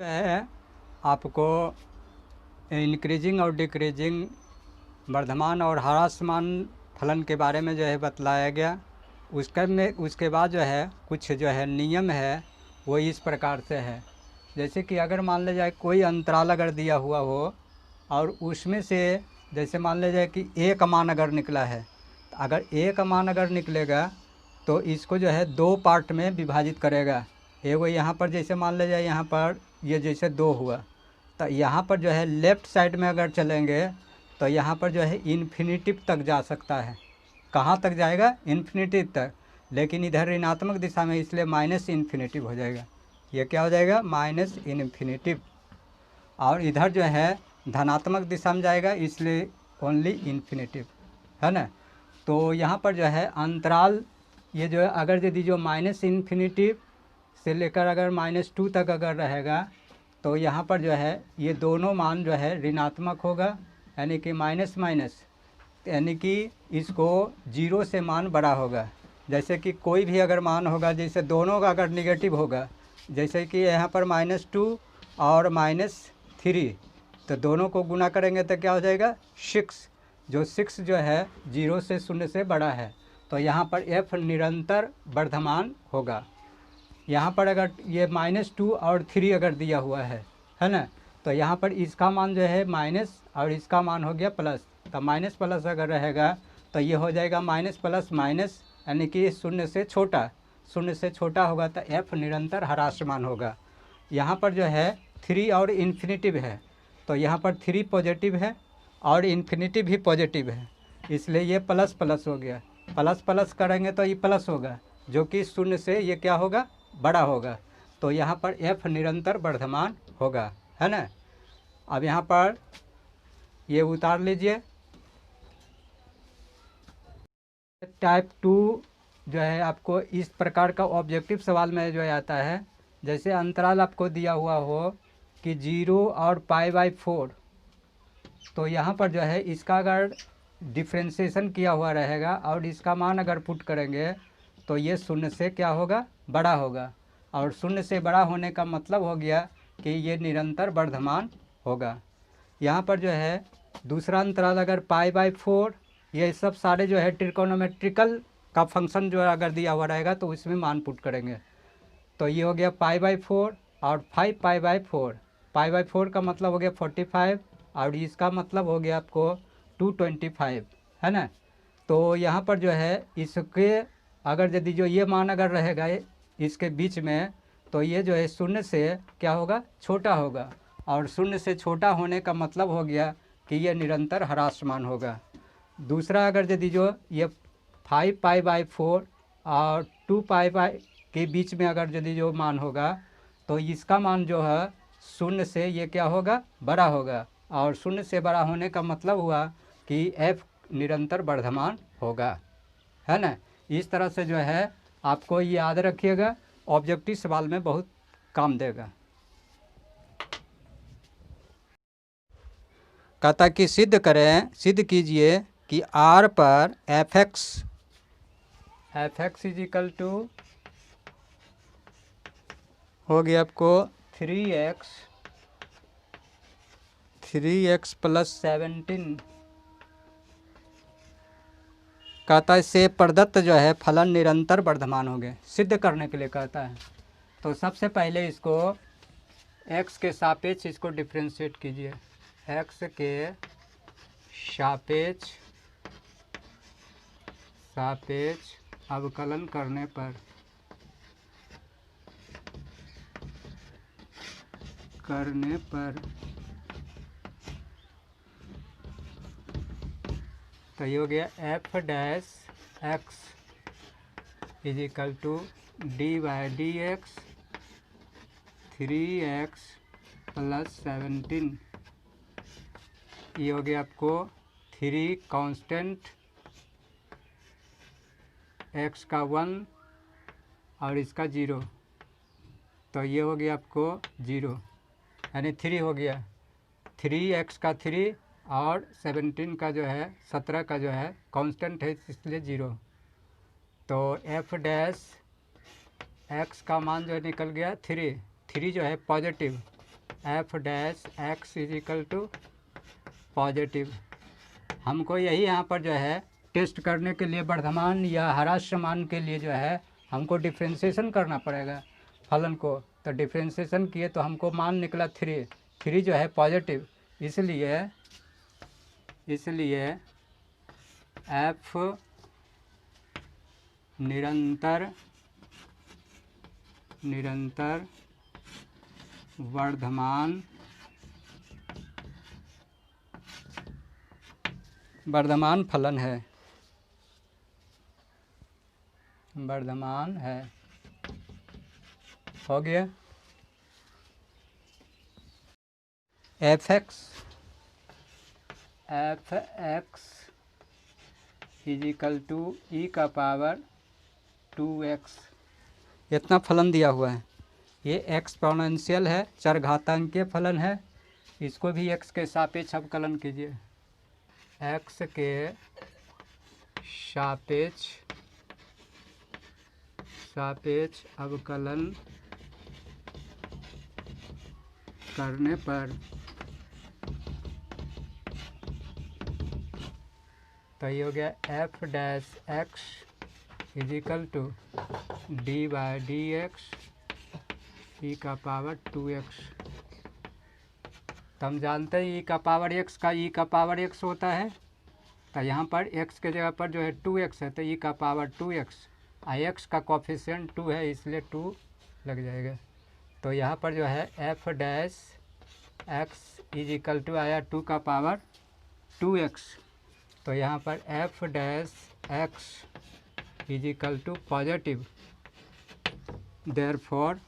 है आपको इंक्रीजिंग और डिक्रीजिंग वर्धमान और ह्रासमान फलन के बारे में जो है बतलाया गया। उसके बाद जो है कुछ जो है नियम है वो इस प्रकार से है। जैसे कि अगर मान लिया जाए कोई अंतराल अगर दिया हुआ हो और उसमें से जैसे मान लिया जाए कि ए का मान अगर निकला है, तो अगर ए का मान अगर निकलेगा तो इसको जो है दो पार्ट में विभाजित करेगा। एगो यहाँ पर जैसे मान लिया जाए यहाँ पर ये जैसे 2 हुआ, तो यहाँ पर जो है लेफ़्ट साइड में अगर चलेंगे तो यहाँ पर जो है इन्फिनिटिव तक जा सकता है। कहाँ तक जाएगा? इन्फिनिटिव तक। लेकिन इधर ऋणात्मक दिशा में इसलिए माइनस इन्फिनिटिव हो जाएगा। ये क्या हो जाएगा? Minus infinitive. और इधर जो है धनात्मक दिशा में जाएगा इसलिए ओनली इन्फिनिटिव, है ना। तो यहाँ पर जो है अंतराल ये जो है अगर यदि जो माइनस इन्फिनिटिव से लेकर अगर -2 तक अगर रहेगा तो यहाँ पर जो है ये दोनों मान जो है ऋणात्मक होगा, यानी कि माइनस माइनस, यानी कि इसको 0 से मान बड़ा होगा। जैसे कि कोई भी अगर मान होगा, जैसे दोनों का अगर निगेटिव होगा, जैसे कि यहाँ पर -2 और -3, तो दोनों को गुना करेंगे तो क्या हो जाएगा? 6। जो 6 जो है 0 से 0 से बड़ा है, तो यहाँ पर f निरंतर वर्धमान होगा। यहाँ पर अगर ये -2 और 3 अगर दिया हुआ है ना, तो यहाँ पर इसका मान जो है माइनस और इसका मान हो गया प्लस, तो माइनस प्लस अगर रहेगा तो ये हो जाएगा माइनस प्लस माइनस, यानी कि 0 से छोटा, 0 से छोटा होगा तो f निरंतर ह्रासमान होगा। यहाँ पर जो है 3 और इन्फिनिटिव है, तो यहाँ पर 3 पॉजिटिव है और इन्फिनिटिव भी पॉजिटिव है, इसलिए ये प्लस प्लस हो गया। प्लस प्लस करेंगे तो ये प्लस होगा, जो कि 0 से ये क्या होगा? बड़ा होगा। तो यहाँ पर f निरंतर वर्धमान होगा, है ना। अब यहाँ पर ये उतार लीजिए। टाइप 2 जो है आपको इस प्रकार का ऑब्जेक्टिव सवाल में जो आता है, जैसे अंतराल आपको दिया हुआ हो कि 0 और π/4, तो यहाँ पर जो है इसका अगर डिफ्रेंशिएशन किया हुआ रहेगा और इसका मान अगर पुट करेंगे तो ये 0 से क्या होगा? बड़ा होगा। और 0 से बड़ा होने का मतलब हो गया कि ये निरंतर वर्धमान होगा। यहाँ पर जो है दूसरा अंतराल अगर π/4, ये सब सारे जो है ट्रिकोनोमेट्रिकल का फंक्शन जो अगर दिया हुआ रहेगा तो उसमें मान पुट करेंगे, तो ये हो गया π/4 और 5π/4। π/4 का मतलब हो गया 45 और इसका मतलब हो गया आपको 225, है ना। तो यहाँ पर जो है इसके अगर यदि जो ये मान अगर रहेगा इसके बीच में, तो ये जो है 0 से क्या होगा? छोटा होगा। और 0 से छोटा होने का मतलब हो गया कि ये निरंतर ह्रासमान होगा। दूसरा अगर यदि जो ये 5π/4 और 2π के बीच में अगर यदि जो मान होगा तो इसका मान जो है 0 से ये क्या होगा? बड़ा होगा। और 0 से बड़ा होने का मतलब हुआ कि f निरंतर वर्धमान होगा, है ना। इस तरह से जो है आपको ये याद रखिएगा, ऑब्जेक्टिव सवाल में बहुत काम देगा। कहता कि सिद्ध करें, सिद्ध कीजिए कि r पर fx इजिकल टू हो गया आपको 3x प्लस 17। कहता है से प्रदत्त जो है फलन निरंतर वर्धमान हो गए। सिद्ध करने के लिए कहता है, तो सबसे पहले इसको x के सापेक्ष इसको डिफ्रेंशिएट कीजिए। x के सापेक्ष अवकलन करने पर तो ये हो गया f' is equal to d/dx 3x plus 17। ये हो गया आपको 3 कांस्टेंट, x का 1 और इसका 0, तो ये हो गया आपको 0, यानी 3 हो गया। 3x का 3 और 17 का जो है 17 का जो है कांस्टेंट है इसलिए 0। तो f' x का मान जो है निकल गया 3 जो है positive, F dash X is equal to positive. हमको यही यहाँ पर जो है टेस्ट करने के लिए वर्धमान या ह्रास मान के लिए जो है हमको डिफ्रेंशिएशन करना पड़ेगा फलन को। तो डिफ्रेंशिएशन किए तो हमको मान निकला 3 जो है पॉजिटिव। इसलिए एफ निरंतर वर्धमान फलन है, वर्धमान है। हो गया। F X is equal to E का पावर 2x, इतना फलन दिया हुआ है। ये एक्सपोनेंशियल है, चरघातांकीय फलन है। इसको भी x के सापेक्ष अवकलन कीजिए। x के सापेक्ष अवकलन करने पर तो ये हो गया F dash X is equal to D by D X E का पावर 2x। तो हम जानते हैं ई का पावर x का ई का पावर x होता है। तो यहाँ पर x के जगह पर जो है 2x है, तो ई का पावर 2x x का कोफिशिएंट 2 है, इसलिए 2 लग जाएगा। तो यहाँ पर जो है F dash X is equal to आया 2 का पावर 2x। तो यहाँ पर F dash X is equal to positive. Therefore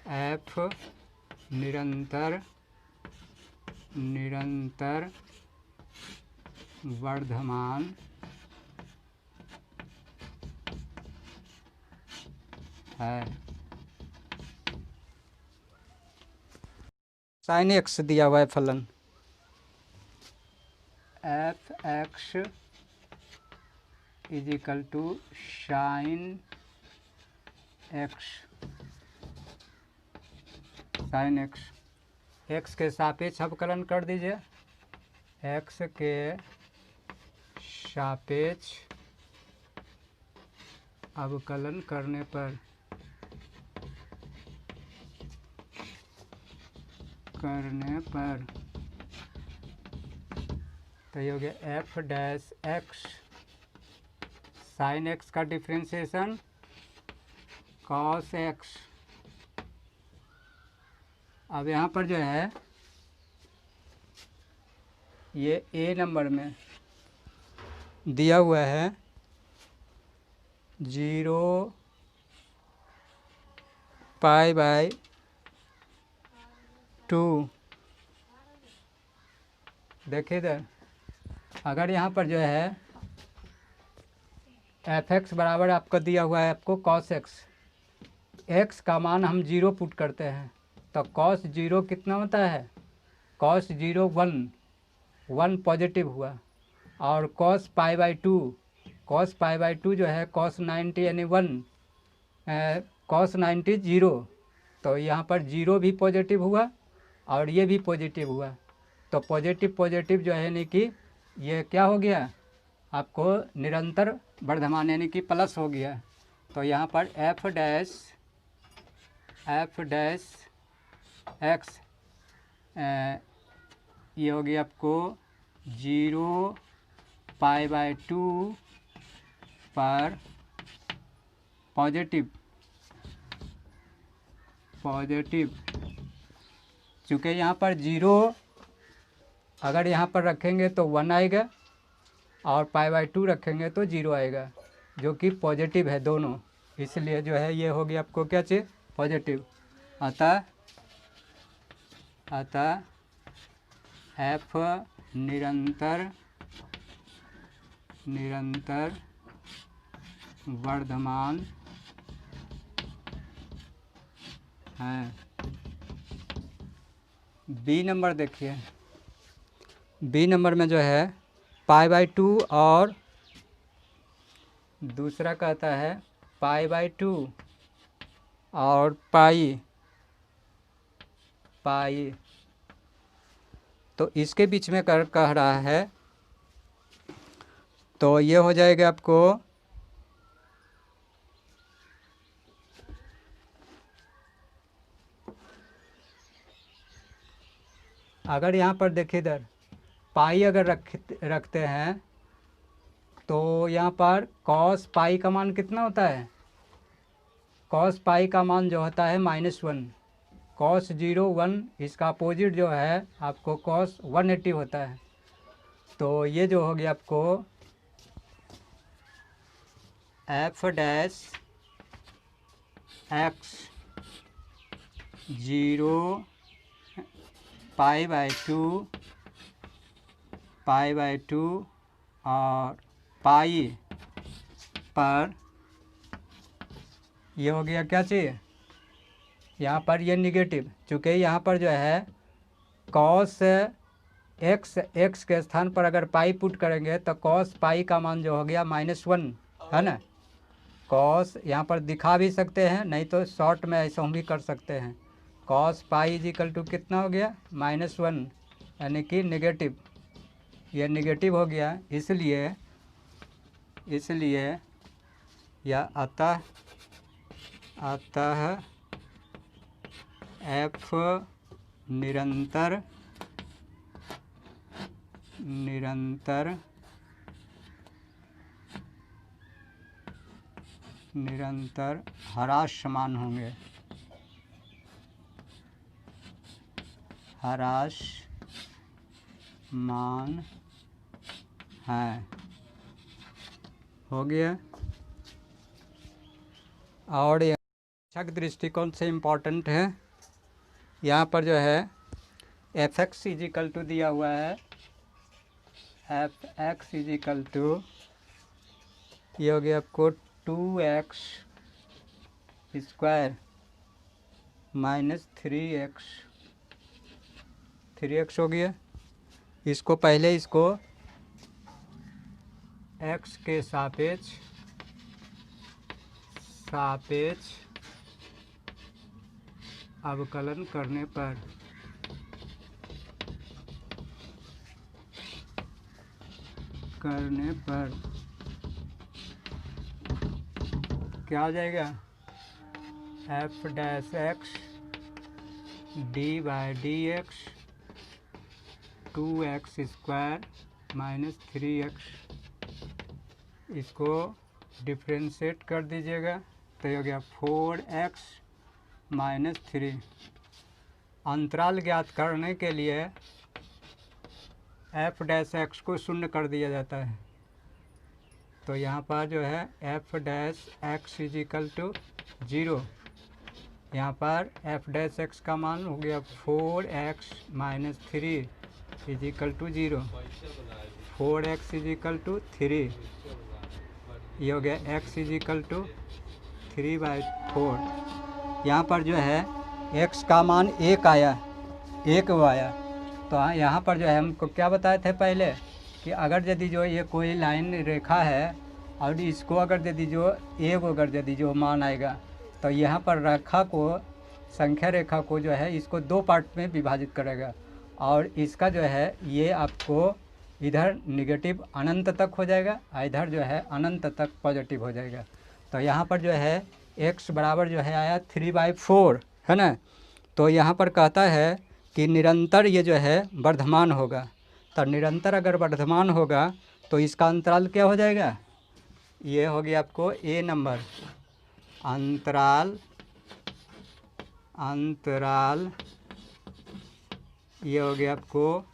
F निरंतर वर्धमान है। साइन एक्स दिया हुआ है फलन। F X is equal to sine X के सापेक्ष अवकलन कर दीजिए। एक्स के सापेक्ष अवकलन करने पर तो ये हो गया F dash x sine x का डिफ्रेंशिएशन कॉस एक्स। अब यहाँ पर जो है ये ए नंबर में दिया हुआ है 0 पाई/2। देखिए इधर, अगर यहाँ पर जो है एफ एक्स बराबर आपको दिया हुआ है आपको कॉस एक्स का मान हम 0 पुट करते हैं। तो कॉस 0 कितना होता है? कॉस 0 1 पॉजिटिव हुआ। और कॉस पाई/2 जो है कॉस 90 यानी 1, कॉस 90 0। तो यहाँ पर 0 भी पॉजिटिव हुआ और ये भी पॉजिटिव हुआ। तो पॉजिटिव जो है यानी कि ये क्या हो गया आपको निरंतर वर्धमान यानी कि प्लस हो गया। तो यहाँ पर एफ डैश एक्स ये हो गया आपको 0 पाई/2 पर पॉजिटिव। चूँकि यहाँ पर 0 अगर यहाँ पर रखेंगे तो 1 आएगा और पाई/2 रखेंगे तो 0 आएगा, जो कि पॉजिटिव है दोनों। इसलिए जो है ये हो गया आपको क्या चाहिए? पॉजिटिव। अतः एफ निरंतर वर्धमान है। बी नंबर देखिए, बी नंबर में जो है पाई/2 और दूसरा कहता है पाई/2 और पाई पाई, तो इसके बीच में कह रहा है, तो ये हो जाएगा आपको अगर यहाँ पर देखिए इधर पाई अगर रखते हैं तो यहाँ पर कॉस पाई का मान कितना होता है, कॉस पाई का मान जो होता है -1, कॉस 0 1, इसका अपोजिट जो है आपको कॉस 180 होता है। तो ये जो हो गया आपको f डैश x 0 π/2 और पाई पर ये हो गया क्या चाहिए, यहाँ पर ये निगेटिव, चूँकि यहाँ पर जो है कॉस x के स्थान पर अगर पाई पुट करेंगे तो कॉस पाई का मान जो हो गया -1 है ना। कॉस यहाँ पर दिखा भी सकते हैं, नहीं तो शॉर्ट में ऐसा हम भी कर सकते हैं। कॉस पाई इजिकल टू कितना हो गया -1, यानी कि नेगेटिव, ये नेगेटिव हो गया, इसलिए या अतः f निरंतर ह्रासमान होंगे, ह्रासमान है, हो गया। और ये शिक्षक दृष्टिकोण से इम्पोर्टेंट है, यहाँ पर जो है f(x) इजिकल टू दिया हुआ है, f(x) इजिकल टू ये हो गया आपको 2x स्क्वायर -3x हो गया। इसको पहले इसको x के सापेक्ष अवकलन करने पर क्या हो जाएगा, f dash x d/dx 2x square -3x, इसको डिफ्रेंशिएट कर दीजिएगा तो ये हो गया 4x -3। अंतराल ज्ञात करने के लिए f डैश x को शून्य कर दिया जाता है, तो यहाँ पर जो है f dash x is equal to 0, यहाँ पर f डैश x का मान हो गया 4x -3 is equal to 0, 4x is equal to 3, ये हो गया x इजिकल टू 3/4। यहाँ पर जो है x का मान 1 आया, तो यहाँ पर जो है हमको क्या बताए थे पहले कि अगर यदि जो ये कोई लाइन रेखा है और इसको अगर यदि जो मान आएगा तो यहाँ पर रेखा को, संख्या रेखा को जो है इसको 2 पार्ट में विभाजित करेगा, और इसका जो है ये आपको इधर निगेटिव अनंत तक हो जाएगा, इधर जो है अनंत तक पॉजिटिव हो जाएगा। तो यहाँ पर जो है x बराबर जो है आया 3/4 है ना। तो यहाँ पर कहता है कि निरंतर ये जो है वर्धमान होगा, तो निरंतर अगर वर्धमान होगा तो इसका अंतराल क्या हो जाएगा, ये हो गया आपको A नंबर, अंतराल ये हो गया आपको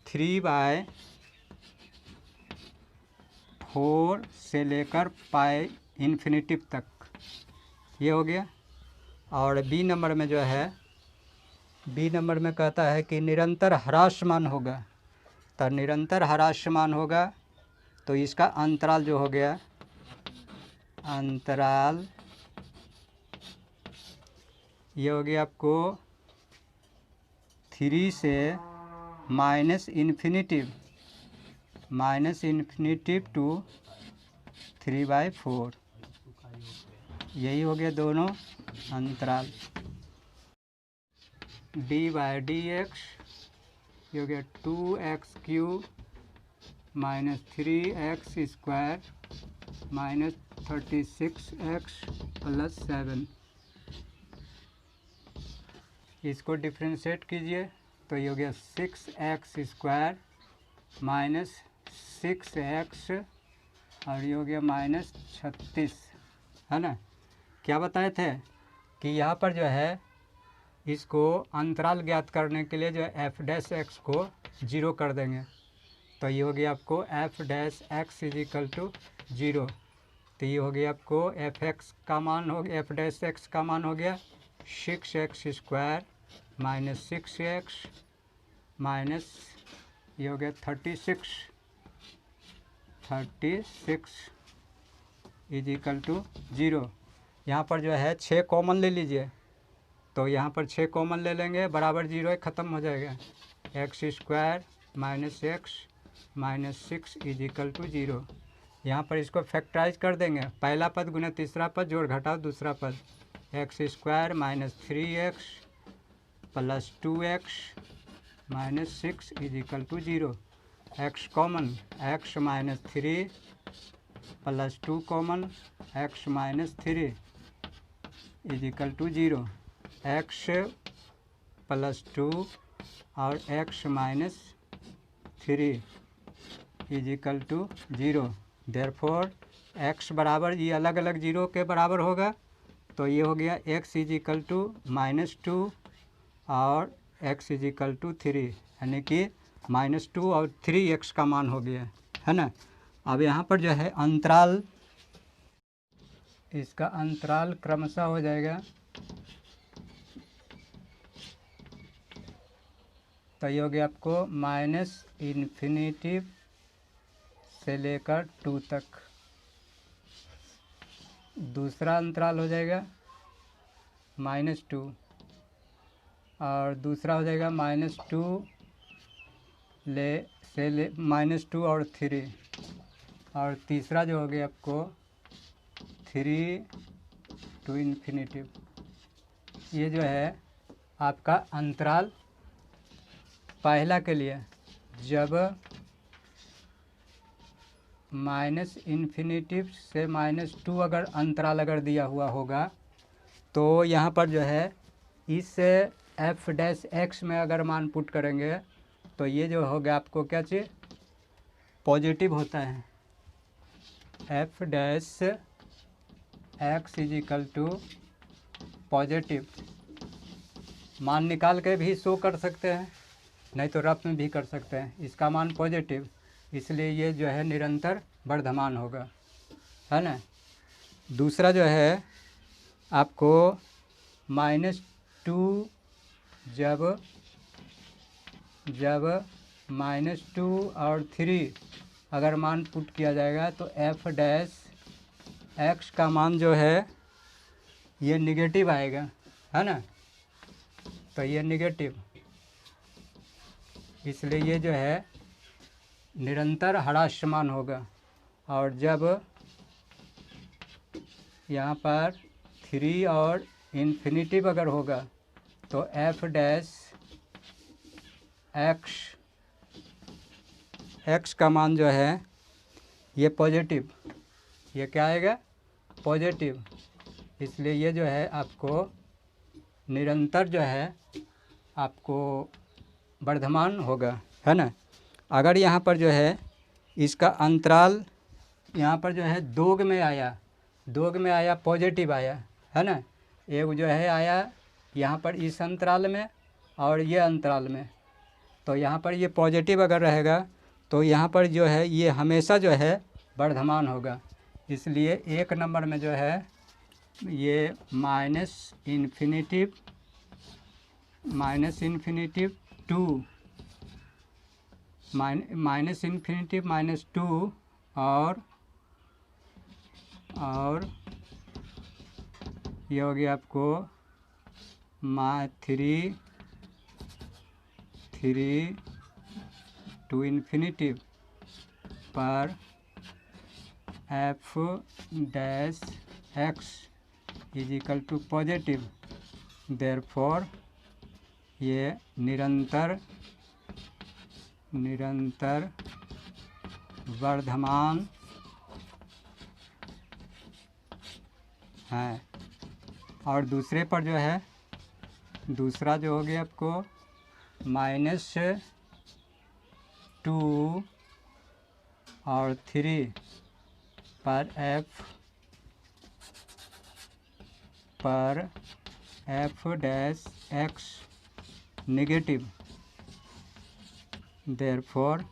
3/4 से लेकर पाई इन्फिनिटिव तक, ये हो गया। और बी नंबर में जो है, बी नंबर में कहता है कि निरंतर ह्रासमान होगा, तो निरंतर ह्रासमान होगा तो इसका अंतराल जो हो गया, अंतराल ये हो गया आपको 3 से माइनस इन्फिनिटिव टू 3/4, यही हो गया दोनों अंतराल। डी बाई डी एक्स, ये हो गया 2x³ minus 3x² minus 36x plus 7। इसको डिफ्रेंशिएट कीजिए तो ये हो गया 6x² माइनस 6x और ये हो गया माइनस 36, है ना। क्या बताए थे कि यहाँ पर जो है इसको अंतराल ज्ञात करने के लिए जो है f' को 0 कर देंगे, तो ये हो गया आपको f' इज इक्वल टू 0। तो ये हो गया आपको f' का मान हो गया, f' का मान हो गया 6x² माइनस 6x माइनस ये हो गया 36 इज इक्वल टू 0। यहाँ पर जो है 6 कॉमन ले लीजिए, तो यहाँ पर 6 कॉमन ले लेंगे, बराबर 0 ख़त्म हो जाएगा। x² minus x minus 6 is equal to 0। यहाँ पर इसको फैक्टराइज कर देंगे, पहला पद गुना तीसरा पद, जोड़ घटाओ दूसरा पद, x² minus 3x plus 2x minus 6 is equal to 0। x common, x minus 3 plus 2 common, x minus 3 is equal to 0। x plus 2 और x minus 3 is equal to 0। Therefore x बराबर, ये अलग अलग 0 के बराबर होगा, तो ये हो गया x इज इक्वल टू -2 और x इज इक्वल टू 3, यानी कि -2 और 3x का मान हो गया, है ना। अब यहाँ पर जो है अंतराल, इसका अंतराल क्रमशः हो जाएगा, तो ये हो गया आपको -∞ से लेकर 2 तक। दूसरा अंतराल हो जाएगा -2 और दूसरा हो जाएगा -2 -2 और 3, और तीसरा जो हो गया आपको 3 to ∞। ये जो है आपका अंतराल पहला के लिए, जब -∞ से -2 अगर अंतराल अगर दिया हुआ होगा, तो यहाँ पर जो है इस f' में अगर मान पुट करेंगे तो ये जो होगा आपको क्या चीज़ पॉजिटिव होता है। f' is equal to positive, मान निकाल के भी शो कर सकते हैं, नहीं तो रफ में भी कर सकते हैं। इसका मान पॉजिटिव, इसलिए ये जो है निरंतर वर्धमान होगा, है ना। दूसरा जो है आपको -2 जब -2 और 3 अगर मान पुट किया जाएगा तो f' का मान जो है ये निगेटिव आएगा, है ना। तो ये निगेटिव, इसलिए ये जो है निरंतर ह्रासमान होगा। और जब यहाँ पर 3 और इन्फिनिटिव अगर होगा तो f' का मान जो है ये पॉजिटिव, ये क्या आएगा पॉजिटिव, इसलिए ये जो है आपको निरंतर जो है आपको वर्धमान होगा, है ना। अगर यहाँ पर जो है इसका अंतराल यहाँ पर जो है दोग में आया पॉजिटिव आया, है ना। एक जो है आया यहाँ पर इस अंतराल में और ये अंतराल में, तो यहाँ पर ये पॉजिटिव अगर रहेगा तो यहाँ पर जो है ये हमेशा जो है वर्धमान होगा। इसलिए 1 नंबर में जो है ये -∞ -2 -2 और ये हो गया आपको 3 to ∞ पर f' is equal to positive. Therefore ये निरंतर वर्धमान है। और दूसरे पर जो है, दूसरा जो हो गया आपको -2 और 3 पर f dash x negative. Therefore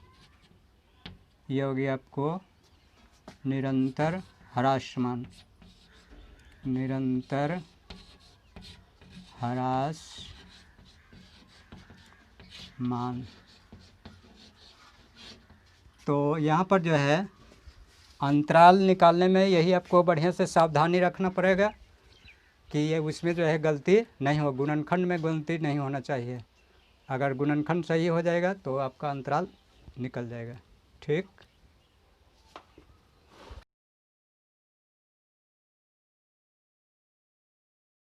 ये हो गया आपको निरंतर ह्रासमान, निरंतर ह्रासमान। तो यहाँ पर जो है अंतराल निकालने में यही आपको बढ़िया से सावधानी रखना पड़ेगा कि ये उसमें जो है गलती नहीं हो, गुणनखंड में गलती नहीं होना चाहिए। अगर गुणनखंड सही हो जाएगा तो आपका अंतराल निकल जाएगा। ठीक।